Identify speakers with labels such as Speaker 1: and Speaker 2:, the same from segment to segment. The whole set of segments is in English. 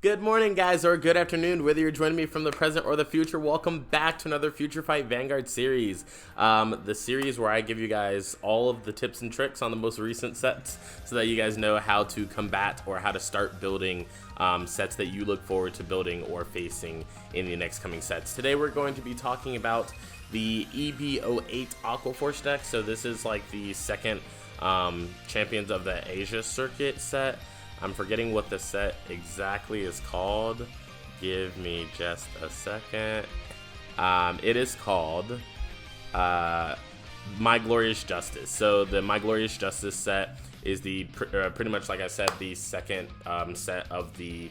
Speaker 1: Good morning, guys, or good afternoon, whether you're joining me from the present or the future. Welcome back to another Future Fight Vanguard series. The series where I give you guys all of the tips and tricks on the most recent sets so that you guys know how to combat or how to start building sets that you look forward to building or facing in the next coming sets. Today we're going to be talking about the EB08 Aqua Force deck. So this is like the second Champions of the Asia Circuit set. I'm forgetting what the set exactly is called. Give me just a second. It is called My Glorious Justice. So the My Glorious Justice set is the pretty much, like I said, the second set of the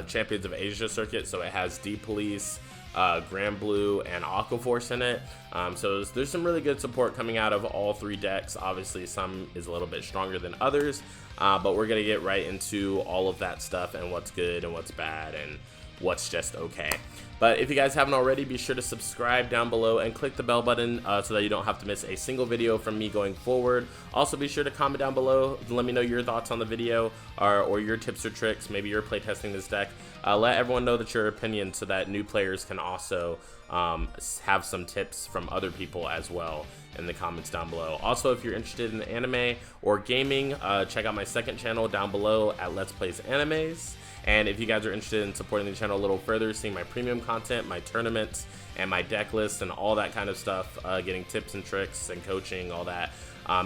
Speaker 1: Champions of Asia Circuit. So it has D Police, Grand Blue, and Aqua Force in it. So there's some really good support coming out of all three decks. Obviously some is a little bit stronger than others, but we're gonna get right into all of that stuff and what's good and what's bad and what's just okay. But if you guys haven't already, be sure to subscribe down below and click the bell button so that you don't have to miss a single video from me going forward. Also, be sure to comment down below and let me know your thoughts on the video or your tips or tricks. Maybe you're playtesting this deck. Let everyone know that your opinion so that new players can also have some tips from other people as well in the comments down below. Also, if you're interested in anime or gaming, check out my second channel down below at Let's Plays Animes. And if you guys are interested in supporting the channel a little further, seeing my premium content, my tournaments, and my deck lists and all that kind of stuff, getting tips and tricks and coaching, all that,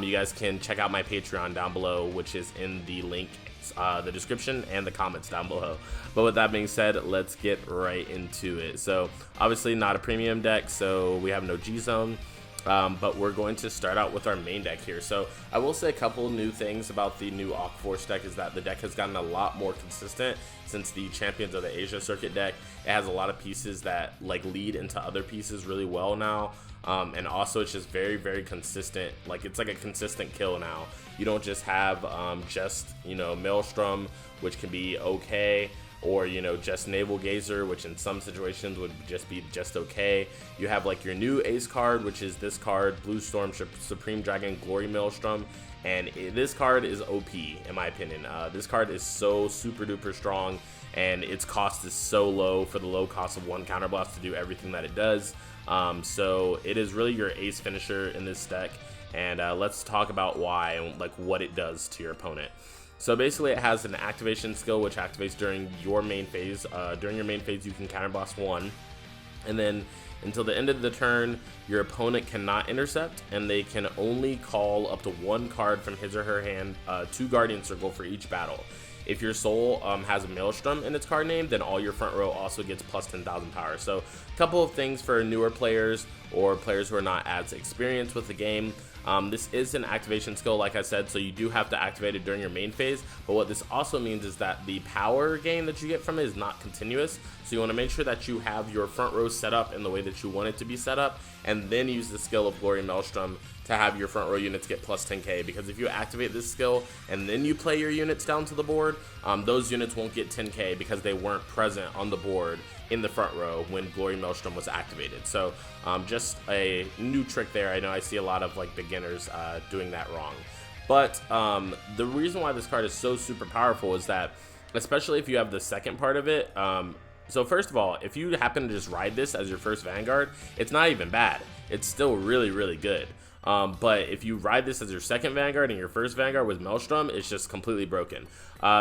Speaker 1: you guys can check out my Patreon down below, which is in the link, the description, and the comments down below. But with that being said, let's get right into it. So obviously not a premium deck, so we have no G-Zone. But we're going to start out with our main deck here. So I will say a couple new things about the new Aqua Force deck is that the deck has gotten a lot more consistent since the Champions of the Asia Circuit deck. It has a lot of pieces that like lead into other pieces really well now. And also it's just very, very consistent. Like it's like a consistent kill now. You don't just have Maelstrom, which can be okay, or just Naval Gazer, which in some situations would just be just okay. You have like your new ace card, which is this card, Blue Storm Supreme Dragon Glory Maelstrom, and this card is OP in my opinion. This card is so super duper strong, and its cost is so low for the low cost of one counterblast to do everything that it does. So it is really your ace finisher in this deck, and let's talk about why and like what it does to your opponent. So basically it has an activation skill which activates during your main phase. During your main phase you can counterblast one, and then until the end of the turn your opponent cannot intercept, and they can only call up to one card from his or her hand to Guardian Circle for each battle. If your soul has a Maelstrom in its card name, then all your front row also gets plus 10,000 power. So a couple of things for newer players or players who are not as experienced with the game. This is an activation skill, like I said, so you do have to activate it during your main phase, but what this also means is that the power gain that you get from it is not continuous, so you want to make sure that you have your front row set up in the way that you want it to be set up, and then use the skill of Glory Maelstrom to have your front row units get plus 10k, because if you activate this skill and then you play your units down to the board, those units won't get 10k because they weren't present on the board in the front row when Glory Maelstrom was activated. So just a new trick there. I know I see a lot of like beginners doing that wrong, but the reason why this card is so super powerful is that, especially if you have the second part of it, so first of all, if you happen to just ride this as your first Vanguard, it's not even bad. It's still really, really good. But if you ride this as your second Vanguard and your first Vanguard with Maelstrom, it's just completely broken.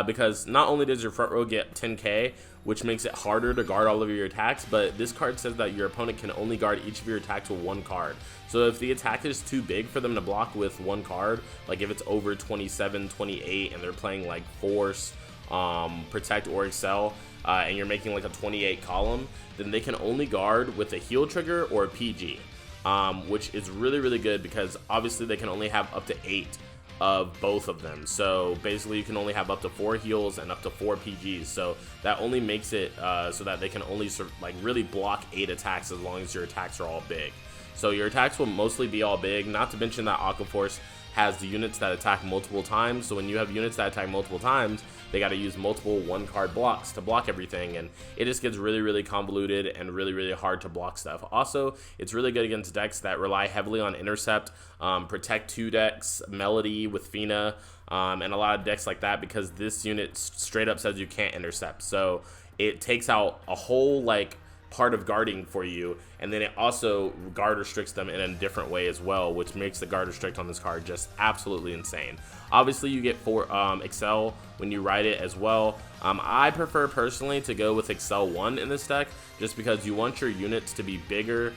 Speaker 1: Because not only does your front row get 10k, which makes it harder to guard all of your attacks, but this card says that your opponent can only guard each of your attacks with one card. So if the attack is too big for them to block with one card, like if it's over 27, 28, and they're playing like Force, Protect, or Accel, and you're making like a 28 column, then they can only guard with a heal trigger or a PG. Which is really, really good because obviously they can only have up to 8 of both of them. So basically you can only have up to 4 heals and up to 4 PGs. So that only makes it so that they can only like really block 8 attacks as long as your attacks are all big. So your attacks will mostly be all big, not to mention that Aqua Force has the units that attack multiple times. So when you have units that attack multiple times, they got to use multiple one-card blocks to block everything, and it just gets really, really convoluted and really, really hard to block stuff. Also, it's really good against decks that rely heavily on intercept, Protect 2 decks, Melody with Fina, and a lot of decks like that, because this unit straight up says you can't intercept. So it takes out a whole like part of guarding for you, and then it also guard restricts them in a different way as well, which makes the guard restrict on this card just absolutely insane. Obviously you get Accel when you ride it as well. I prefer personally to go with Accel 1 in this deck, just because you want your units to be bigger,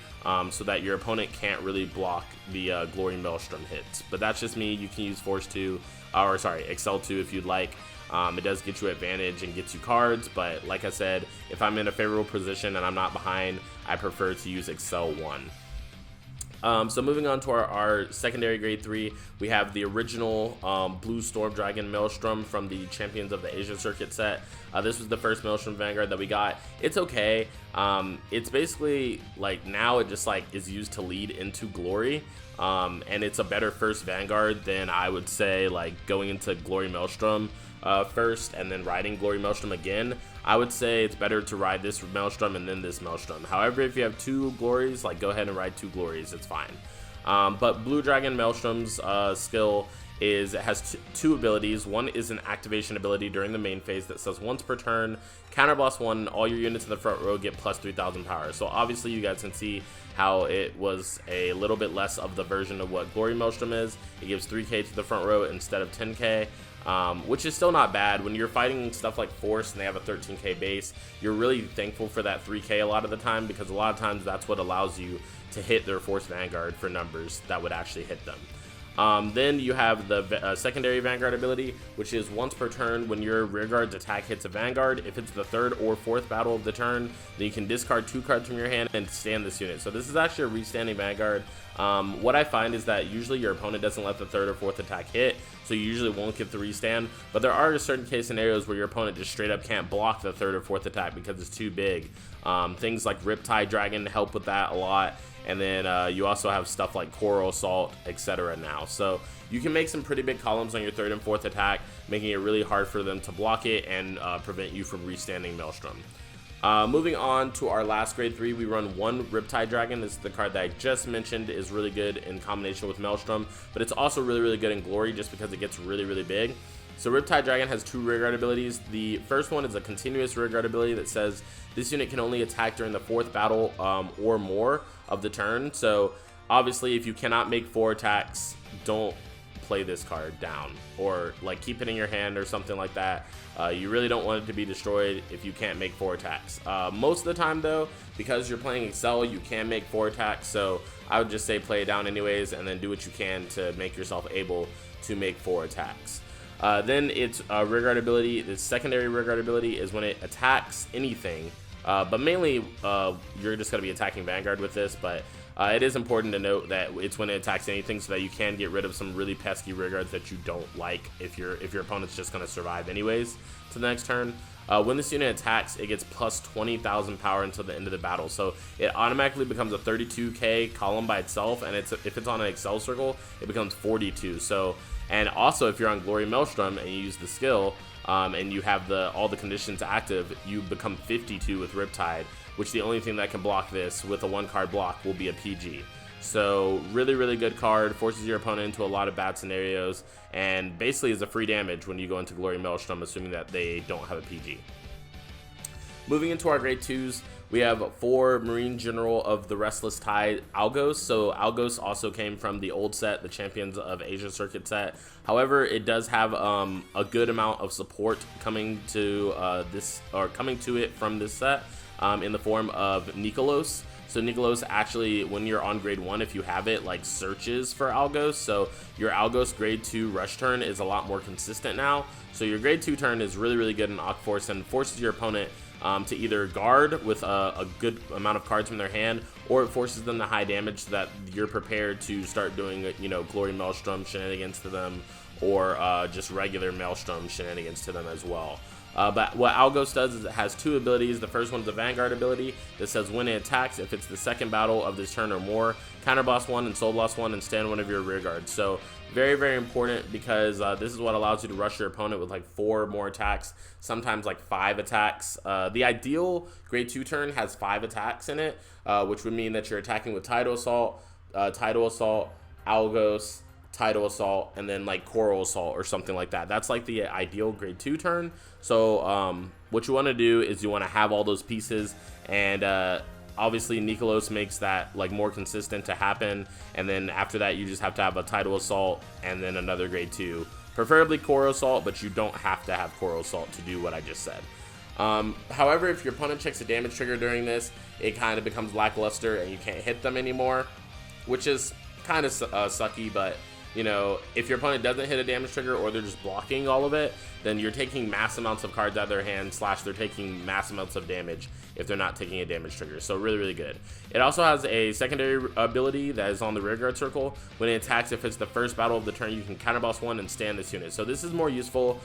Speaker 1: so that your opponent can't really block the Glory Maelstrom hits. But that's just me. You can use Force 2, or sorry, Accel 2 if you'd like. It does get you advantage and gets you cards, but like I said, if I'm in a favorable position and I'm not behind, I prefer to use Accel 1. So moving on to our secondary grade 3, we have the original Blue Storm Dragon Maelstrom from the Champions of the Asia Circuit set. This was the first Maelstrom Vanguard that we got. It's okay. It's basically like now it just like is used to lead into Glory. And it's a better first Vanguard than I would say like going into Glory Maelstrom first and then riding Glory Maelstrom again. I would say it's better to ride this Maelstrom and then this Maelstrom. However, if you have 2 Glories, like go ahead and ride 2 Glories, it's fine. But Blue Dragon Maelstrom's skill is it has 2 abilities. One is an activation ability during the main phase that says once per turn, counterblast 1, all your units in the front row get plus 3,000 power. So obviously you guys can see how it was a little bit less of the version of what Glory Maelstrom is. It gives 3k to the front row instead of 10k. Which is still not bad. When you're fighting stuff like Force and they have a 13k base, you're really thankful for that 3k a lot of the time, because a lot of times that's what allows you to hit their Force Vanguard for numbers that would actually hit them. Then you have the secondary Vanguard ability, which is once per turn when your rearguard's attack hits a Vanguard. If it's the 3rd or 4th battle of the turn, then you can discard 2 cards from your hand and stand this unit. So this is actually a restanding Vanguard. What I find is that usually your opponent doesn't let the 3rd or 4th attack hit, so you usually won't get the restand. But there are certain case scenarios where your opponent just straight up can't block the 3rd or 4th attack because it's too big. Things like Riptide Dragon help with that a lot. And then you also have stuff like Coral Assault, etc. now. So you can make some pretty big columns on your 3rd and 4th attack, making it really hard for them to block it and prevent you from restanding Maelstrom. Moving on to our last grade 3, we run 1 Riptide Dragon. This is the card that I just mentioned is really good in combination with Maelstrom, but it's also really good in Glory just because it gets really big. So Riptide Dragon has 2 rearguard abilities. The first one is a continuous rearguard ability that says this unit can only attack during the 4th battle or more of the turn. So obviously if you cannot make 4 attacks, don't play this card down, or like keep it in your hand or something like that. You really don't want it to be destroyed if you can't make 4 attacks. Most of the time though, because you're playing Accel, you can make 4 attacks, so I would just say play it down anyways and then do what you can to make yourself able to make 4 attacks. Then its rearguard ability, the secondary rearguard ability, is when it attacks anything, but mainly you're just going to be attacking Vanguard with this, but it is important to note that it's when it attacks anything, so that you can get rid of some really pesky rearguards that you don't like if your opponent's just going to survive anyways to the next turn. When this unit attacks, it gets plus 20,000 power until the end of the battle, so it automatically becomes a 32k column by itself, and if it's on an Accel circle, it becomes 42. So, and also if you're on Glory Maelstrom and you use the skill and you have all the conditions active, you become 52 with Riptide, which the only thing that can block this with a 1-card block will be a PG. So really good card, forces your opponent into a lot of bad scenarios, and basically is a free damage when you go into Glory Maelstrom, assuming that they don't have a PG. Moving into our grade 2s, we have 4 Marine General of the Restless Tide Algos. So Algos also came from the old set, the Champions of Asia Circuit set. However, it does have a good amount of support coming to it from this set in the form of Niccolos. So Niccolos actually, when you're on grade 1, if you have it, like searches for Algos. So your Algos grade 2 rush turn is a lot more consistent now. So your grade 2 turn is really good in Aqua Force and forces your opponent to either guard with a good amount of cards from their hand, or it forces them to high damage so that you're prepared to start doing, Glory Maelstrom shenanigans to them, or just regular Maelstrom shenanigans to them as well. But what Algos does is it has 2 abilities. The first one is a Vanguard ability that says when it attacks, if it's the 2nd battle of this turn or more, counterblast 1 and soul blast 1 and stand one of your rear guards. So very important, because this is what allows you to rush your opponent with like 4 more attacks, sometimes like 5 attacks. The ideal grade 2 turn has 5 attacks in it, which would mean that you're attacking with Tidal Assault, Algos, Tidal Assault, and then like Coral Assault or something like that. That's like the ideal grade 2 turn. So what you want to do is you want to have all those pieces, and obviously Niccolo's makes that like more consistent to happen, and then after that you just have to have a Tidal Assault and then another grade 2, preferably Coral Assault, but you don't have to have Coral Assault to do what I just said. However, if your opponent checks a damage trigger during this, it kind of becomes lackluster and you can't hit them anymore, which is kind of sucky. But you know, if your opponent doesn't hit a damage trigger, or they're just blocking all of it, then you're taking mass amounts of cards out of their hand, / they're taking mass amounts of damage if they're not taking a damage trigger. So really, really good. It also has a secondary ability that is on the rearguard circle. When it attacks, if it's the first battle of the turn, you can counterboss 1 and stand this unit. So this is more useful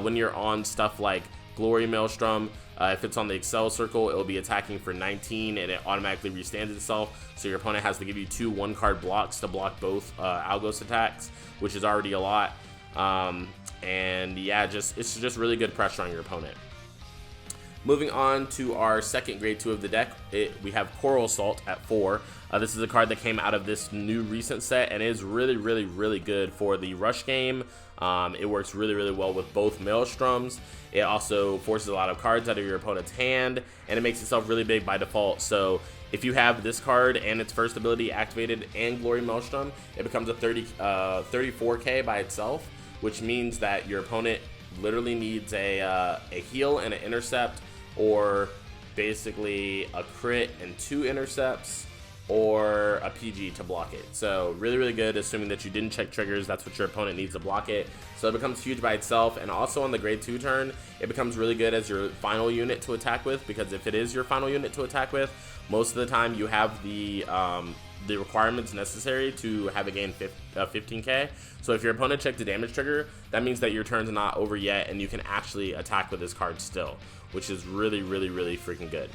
Speaker 1: when you're on stuff like Glory Maelstrom. If it's on the Accel circle, it will be attacking for 19 and it automatically restands itself. So your opponent has to give you 2 1-card blocks to block both Algos attacks, which is already a lot. And yeah, it's just really good pressure on your opponent. Moving on to our second grade 2 of the deck, we have Coral Assault at 4. This is a card that came out of this new recent set and is really, really, really good for the rush game. It works really, really well with both Maelstroms. It also forces a lot of cards out of your opponent's hand, and it makes itself really big by default. So if you have this card and its first ability activated and Glory Maelstrom, it becomes a 34k by itself, which means that your opponent literally needs a heal and an intercept, or basically a crit and 2 intercepts, or a PG to block it. So really, really good, assuming that you didn't check triggers. That's what your opponent needs to block it. So it becomes huge by itself. And also on the grade 2 turn, it becomes really good as your final unit to attack with, because if it is your final unit to attack with, most of the time you have the requirements necessary to have a gain 15k. So if your opponent checked a damage trigger, that means that your turn's not over yet and you can actually attack with this card still, which is really, really, really freaking good.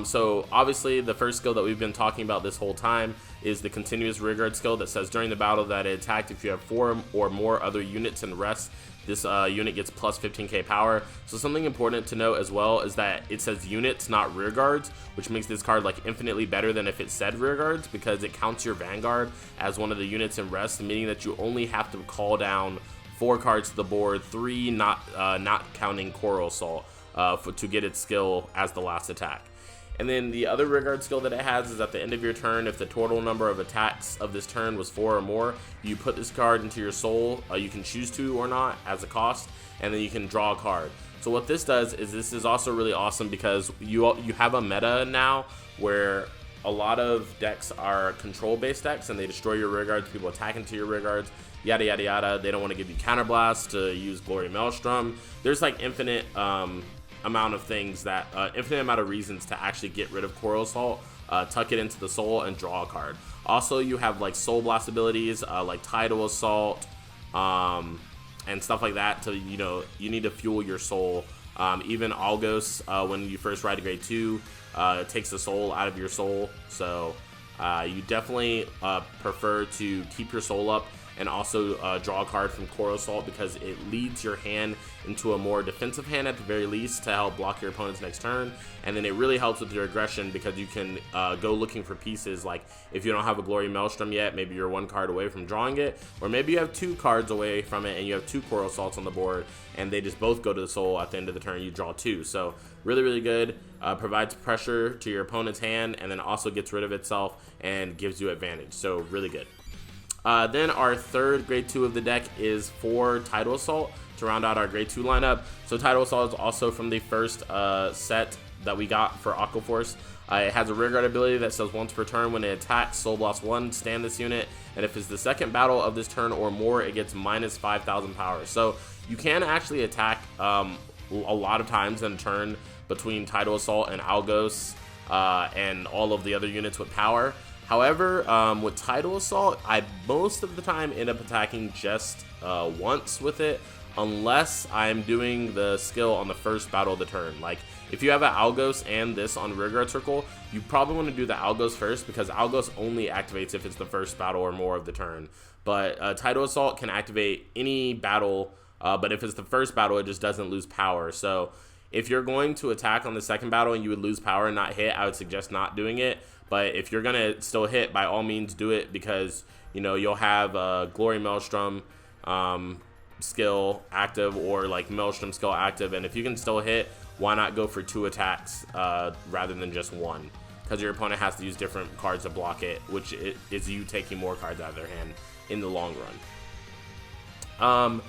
Speaker 1: So obviously the first skill that we've been talking about this whole time is the continuous rearguard skill that says during the battle that it attacked, if you have 4 or more other units in rest, this unit gets plus 15k power. So something important to note as well is that it says units, not rearguards, which makes this card like infinitely better than if it said rearguards, because it counts your Vanguard as one of the units in rest, meaning that you only have to call down 4 cards to the board, 3 not counting Coral Assault, to get its skill as the last attack. And then the other rearguard skill that it has is at the end of your turn, if the total number of attacks of this turn was 4 or more, you put this card into your soul. You can choose to or not as a cost, and then you can draw a card. So what this does is this is also really awesome, because you have a meta now where a lot of decks are control-based decks, and they destroy your rearguards, people attack into your rearguards, yada yada yada. They don't want to give you counterblast to use Glory Maelstrom. There's like infinite amount of things that infinite amount of reasons to actually get rid of Coral Assault, tuck it into the soul, and draw a card. Also, you have like Soul Blast abilities like Tidal Assault and stuff like that to, you know, you need to fuel your soul. Even Algos, when you first ride to grade 2, it takes the soul out of your soul. So you definitely prefer to keep your soul up and also draw a card from Coral Assault, because it leads your hand into a more defensive hand at the very least to help block your opponent's next turn. And then it really helps with your aggression, because you can go looking for pieces. Like if you don't have a Glory Maelstrom yet, maybe you're 1 card away from drawing it, or maybe you have 2 cards away from it and you have 2 Coral Assaults on the board and they just both go to the soul. At the end of the turn you draw 2. So really, really good. Provides pressure to your opponent's hand, and then also gets rid of itself and gives you advantage. So really good. Then our third grade 2 of the deck is for Tidal Assault to round out our grade 2 lineup. So Tidal Assault is also from the first set that we got for Aqua Force. It has a rearguard ability that says once per turn when it attacks, Soul Blast 1, stand this unit, and if it's the second battle of this turn or more, it gets minus 5,000 power. So you can actually attack a lot of times in a turn between Tidal Assault and Algos and all of the other units with power. However, with Tidal Assault, I most of the time end up attacking just once with it, unless I'm doing the skill on the first battle of the turn. Like, if you have an Algos and this on rearguard circle, you probably want to do the Algos first, because Algos only activates if it's the first battle or more of the turn. But Tidal Assault can activate any battle, but if it's the first battle, it just doesn't lose power. So if you're going to attack on the second battle and you would lose power and not hit, I would suggest not doing it. But if you're gonna still hit, by all means do it, because you know you'll have Glory Maelstrom skill active, or like Maelstrom skill active, and if you can still hit, why not go for 2 attacks rather than just 1? Because your opponent has to use different cards to block it, which is you taking more cards out of their hand in the long run.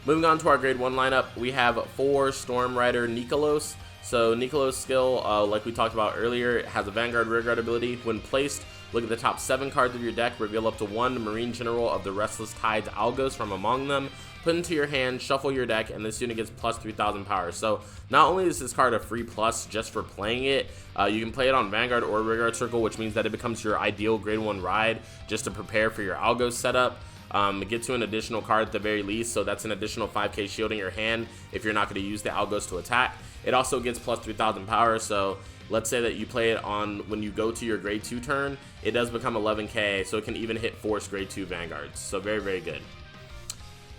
Speaker 1: Moving on to our grade 1 lineup, we have 4 Storm Rider Niccolos. So Niccolo's skill, like we talked about earlier, has a Vanguard Rearguard ability. When placed, look at the top 7 cards of your deck, reveal up to 1 Marine General of the Restless Tides Algos from among them, put into your hand, shuffle your deck, and this unit gets plus 3,000 power. So not only is this card a free plus just for playing it, you can play it on Vanguard or Rearguard Circle, which means that it becomes your ideal grade 1 ride just to prepare for your Algos setup. It gets you an additional card at the very least, so that's an additional 5k shield in your hand if you're not going to use the Algos to attack. It also gets plus 3,000 power, so let's say that you play it on when you go to your grade 2 turn, it does become 11k, so it can even hit force grade 2 Vanguards, so very, very good.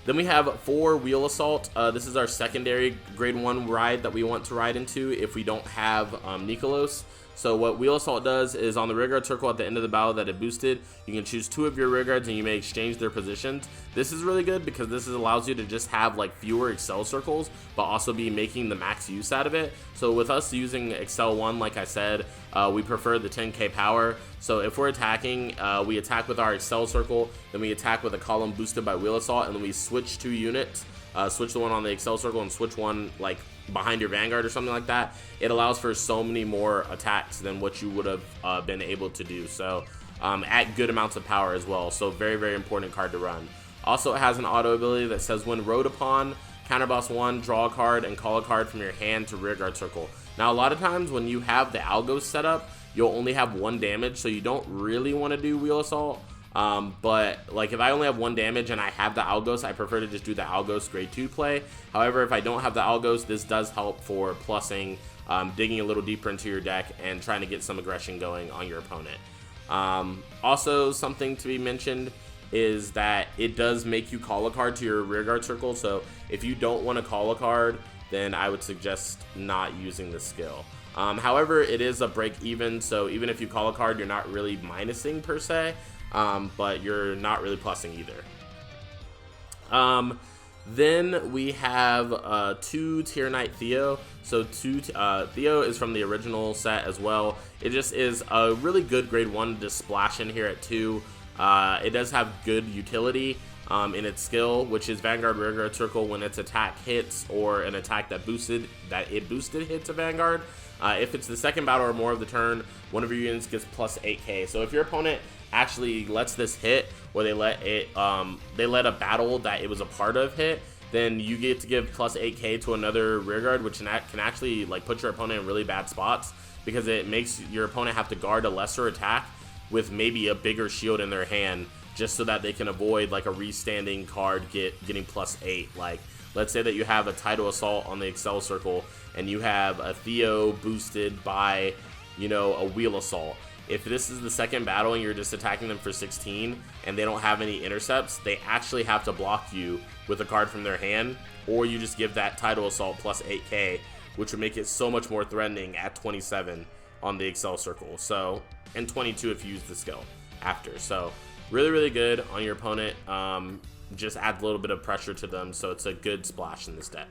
Speaker 1: Then we have 4 Wheel Assault. This is our secondary grade 1 ride that we want to ride into if we don't have Niccolos. So what Wheel Assault does is on the Rearguard Circle at the end of the battle that it boosted, you can choose 2 of your Rearguards and you may exchange their positions. This is really good because this allows you to just have like fewer Accel circles, but also be making the max use out of it. So with us using Accel 1, like I said, we prefer the 10k power. So if we're attacking, we attack with our Accel circle, then we attack with a column boosted by Wheel Assault, and then we switch 2 units. Switch the one on the Accel circle and switch one like behind your Vanguard or something like that. It allows for so many more attacks than what you would have been able to do. So at good amounts of power as well. So very, very important card to run. Also, it has an auto ability that says when rode upon, counterboss 1, draw a card and call a card from your hand to Rearguard Circle. Now a lot of times when you have the Algos set up, you'll only have 1 damage, so you don't really want to do Wheel Assault. But like if I only have 1 damage and I have the Algos, I prefer to just do the Algos grade 2 play. However, if I don't have the Algos, this does help for plussing, digging a little deeper into your deck and trying to get some aggression going on your opponent. Also, something to be mentioned is that it does make you call a card to your Rearguard Circle. So if you don't want to call a card, then I would suggest not using the skill. However, it is a break even, so even if you call a card, you're not really minusing per se. But you're not really plussing either. Then we have 2 Tier Knight Theo. So Theo is from the original set as well. It just is a really good grade 1 to splash in here at 2. It does have good utility in its skill, which is Vanguard Rearguard Circle when its attack hits or an attack that it boosted hits a Vanguard. If it's the second battle or more of the turn, one of your units gets plus 8k. So if your opponent actually lets this hit, or they let a battle that it was a part of hit, then you get to give plus 8k to another Rearguard, which can actually like put your opponent in really bad spots, because it makes your opponent have to guard a lesser attack with maybe a bigger shield in their hand, just so that they can avoid like a restanding card getting plus 8. Like let's say that you have a Tidal Assault on the Accel circle and you have a Theo boosted by, you know, a Wheel Assault. If this is the second battle and you're just attacking them for 16 and they don't have any intercepts, they actually have to block you with a card from their hand, or you just give that Tidal Assault plus 8k, which would make it so much more threatening at 27 on the Accel circle. So, and 22 if you use the skill after. So really, really good on your opponent. Just adds a little bit of pressure to them, so it's a good splash in this deck.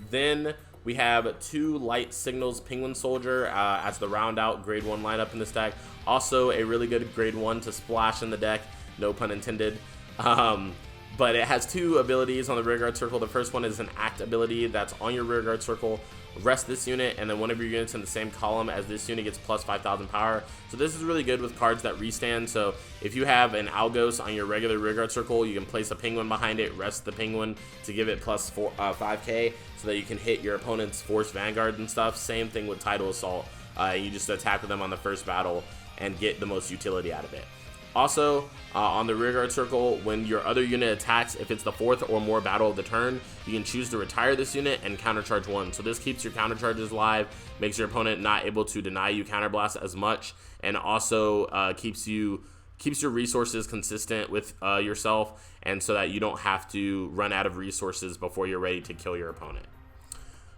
Speaker 1: Then we have 2 Light Signals Penguin Soldier as the round out grade 1 lineup in this deck. Also a really good grade 1 to splash in the deck, no pun intended. But it has 2 abilities on the Rearguard Circle. The first one is an act ability that's on your Rearguard Circle. Rest this unit, and then one of your units in the same column as this unit gets plus 5,000 power. So this is really good with cards that restand. So if you have an Algos on your regular Rearguard Circle, you can place a penguin behind it, rest the penguin to give it plus 5k, so that you can hit your opponent's Force Vanguard and stuff. Same thing with Tidal Assault. You just attack with them on the first battle and get the most utility out of it. Also, on the Rearguard Circle, when your other unit attacks, if it's the 4th or more battle of the turn, you can choose to retire this unit and countercharge 1. So this keeps your countercharges alive, makes your opponent not able to deny you counterblast as much, and also keeps your resources consistent with yourself, and so that you don't have to run out of resources before you're ready to kill your opponent.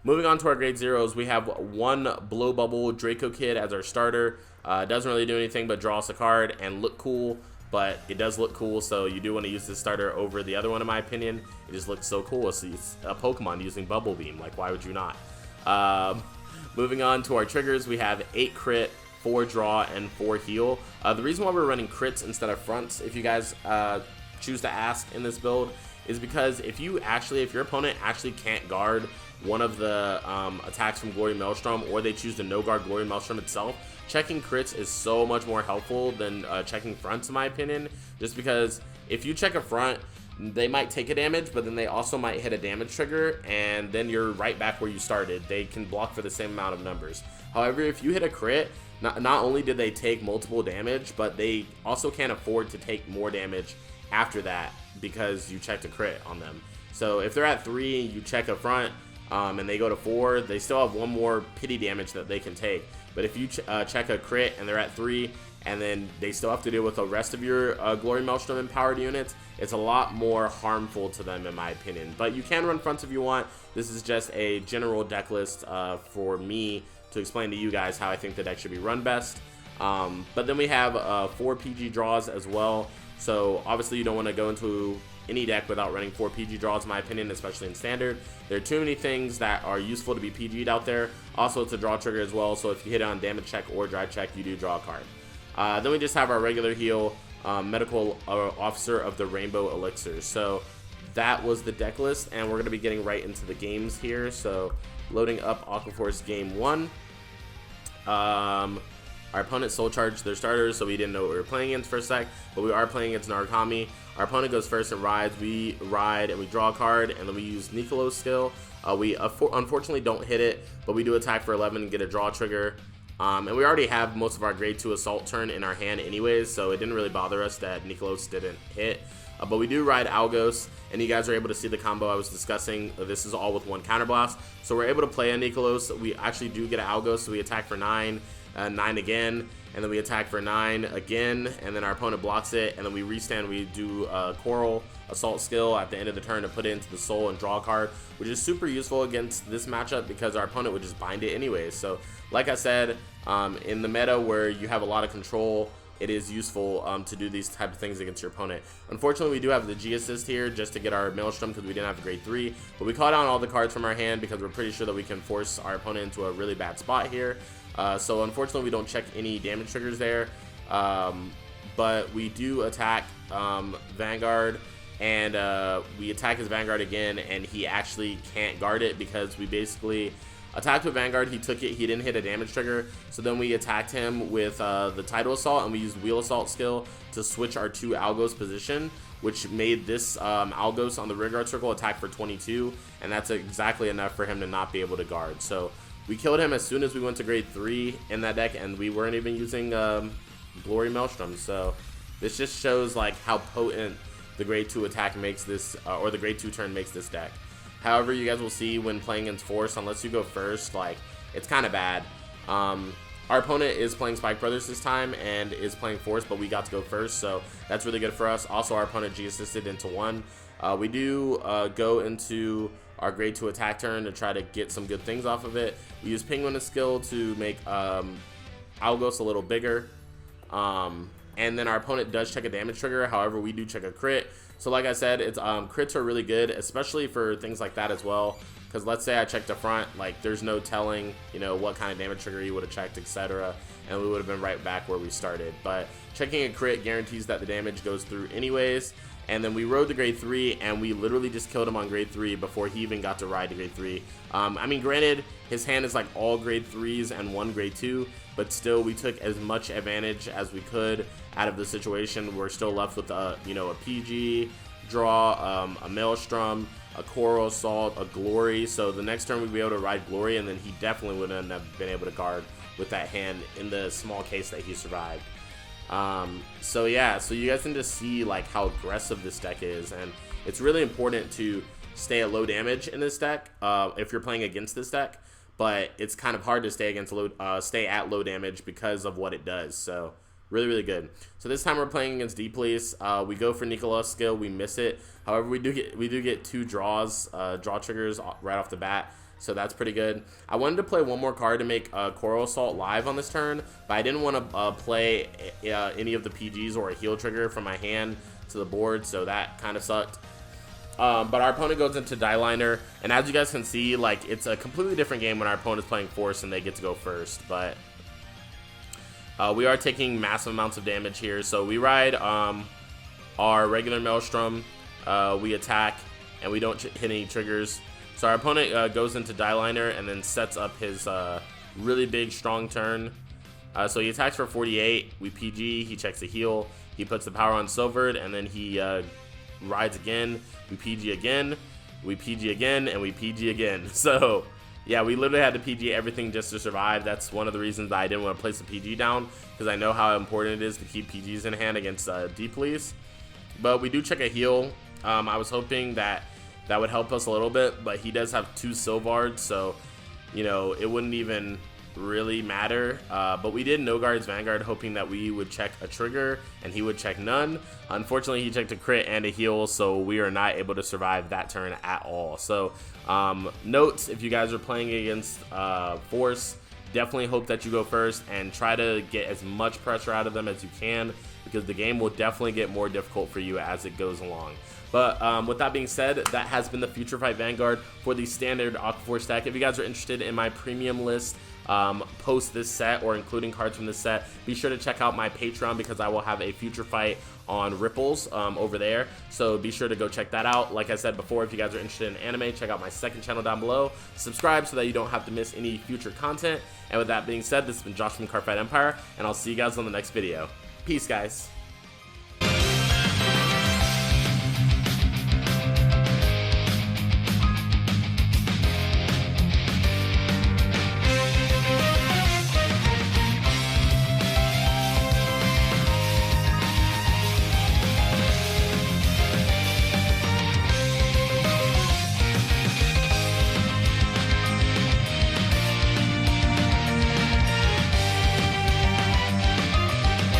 Speaker 1: Moving on to our grade zeros, we have one Blow Bubble Draco Kid as our starter. Doesn't really do anything but draw us a card and look cool, but it does look cool, so you do want to use this starter over the other one in my opinion. It just looks so cool. It's a Pokemon using Bubble Beam, like why would you not? Moving on to our triggers, we have 8 crit, 4 draw, and 4 heal. The reason why we're running crits instead of fronts, if you guys choose to ask in this build, is because if your opponent actually can't guard one of the attacks from Glory Maelstrom, or they choose to no guard Glory Maelstrom itself, checking crits is so much more helpful than checking fronts in my opinion, just because if you check a front, they might take a damage, but then they also might hit a damage trigger, and then you're right back where you started. They can block for the same amount of numbers. However, if you hit a crit, not only did they take multiple damage, but they also can't afford to take more damage after that because you checked a crit on them. So if they're at 3 and you check a front and they go to 4, they still have one more pity damage that they can take. But if you check a crit and they're at 3 and then they still have to deal with the rest of your Glory Maelstrom empowered units, it's a lot more harmful to them in my opinion. But you can run fronts if you want. This is just a general deck list for me to explain to you guys how I think the deck should be run best. But then we have 4 PG draws as well. So obviously you don't want to go into any deck without running 4 PG draws in my opinion, especially in standard. There are too many things that are useful to be PG'd out there. Also it's a draw trigger as well, so if you hit it on damage check or drive check, you do draw a card. Then we just have our regular heal, medical officer of the Rainbow Elixirs. So that was the deck list, and we're going to be getting right into the games here. So loading up Aquaforce game 1. Our opponent soul charged their starters, so we didn't know what we were playing against for a sec, but we are playing against Narukami. Our opponent goes first and rides. We ride and we draw a card, and then we use Niccolo's skill. We unfortunately don't hit it, but we do attack for 11 and get a draw trigger. And we already have most of our grade 2 assault turn in our hand anyways, so it didn't really bother us that Niccolo's didn't hit. But we do ride Algos, and you guys are able to see the combo I was discussing. This is all with 1 counterblast, so we're able to play a Niccolo's. We actually do get an Algos, so we attack for 9. 9 again, and then we attack for 9 again, and then our opponent blocks it, and then we restand. We do Coral Assault skill at the end of the turn to put it into the soul and draw a card, which is super useful against this matchup because our opponent would just bind it anyways. So like I said, in the meta where you have a lot of control, it is useful to do these type of things against your opponent. Unfortunately, we do have the G assist here just to get our Maelstrom because we didn't have grade 3, but we caught on all the cards from our hand because we're pretty sure that we can force our opponent into a really bad spot here. So unfortunately we don't check any damage triggers there, but we do attack Vanguard, and we attack his Vanguard again, and he actually can't guard it because we basically attacked with Vanguard. He took it, he didn't hit a damage trigger, so then we attacked him with the Tidal Assault, and we used Wheel Assault skill to switch our 2 Algos position, which made this Algos on the rear guard circle attack for 22, and that's exactly enough for him to not be able to guard. So we killed him as soon as we went to grade 3 in that deck, and we weren't even using Glory Maelstrom. So this just shows like how potent the grade 2 attack makes this, or the grade 2 turn makes this deck. However, you guys will see when playing against Force, unless you go first, like it's kind of bad. Our opponent is playing Spike Brothers this time and is playing Force, but we got to go first, so that's really good for us. Also, our opponent G assisted into 1. We do go into our grade 2 attack turn to try to get some good things off of it. We use Penguin's skill to make Algos a little bigger. And then our opponent does check a damage trigger. However, we do check a crit. So like I said, it's crits are really good, especially for things like that as well. Because let's say I checked a front, like there's no telling, you know, what kind of damage trigger you would have checked, etc. And we would have been right back where we started. But checking a crit guarantees that the damage goes through anyways. And then we rode the grade 3, and we literally just killed him on grade 3 before he even got to ride to grade 3. I mean, granted, his hand is like all grade 3s and 1 grade 2, but still we took as much advantage as we could out of the situation. We're still left with you know, a PG draw, a Maelstrom, a Coral Assault, a Glory. So the next turn we'd be able to ride Glory, and then he definitely wouldn't have been able to guard with that hand in the small case that he survived. So yeah, so you guys can just see like how aggressive this deck is, and it's really important to stay at low damage in this deck if you're playing against this deck, but it's kind of hard to stay at low damage because of what it does. So really good. So this time we're playing against D-Police. We go for Niccolo's skill, we miss it. However, we do get 2 draws, draw triggers right off the bat. so that's pretty good. I wanted to play one more card to make Coral Assault live on this turn, but I didn't want to play any of the PGs or a heal trigger from my hand to the board, so that kind of sucked. But our opponent goes into Die Liner, and as you guys can see, like, it's a completely different game when our opponent is playing Force and they get to go first. But we are taking massive amounts of damage here, so we ride our regular Maelstrom, we attack, and we don't hit any triggers. So our opponent goes into Die Liner and then sets up his really big, strong turn. So he attacks for 48, we PG, he checks a heal, he puts the power on Silvered, and then he rides again, we PG again, we PG again, and we PG again. So yeah, we literally had to PG everything just to survive. That's one of the reasons that I didn't want to place the PG down, because I know how important it is to keep PGs in hand against Deep Police. But we do check a heal. I was hoping that would help us a little bit, but he does have 2 Sylvards, so you know, it wouldn't even really matter. But we did no guards Vanguard, hoping that we would check a trigger and he would check none. Unfortunately, he checked a crit and a heal, so we are not able to survive that turn at all. So notes, if you guys are playing against Force, definitely hope that you go first and try to get as much pressure out of them as you can, because the game will definitely get more difficult for you as it goes along. But with that being said, that has been the Future Fight Vanguard for the standard Aqua Force deck. If you guys are interested in my premium list, post this set or including cards from this set, be sure to check out my Patreon, because I will have a Future Fight on Ripples over there, so be sure to go check that out. Like I said before, if you guys are interested in anime, check out my second channel down below, subscribe so that you don't have to miss any future content. And with that being said, this has been Josh from Cardfight Empire, and I'll see you guys on the next video. Peace, guys.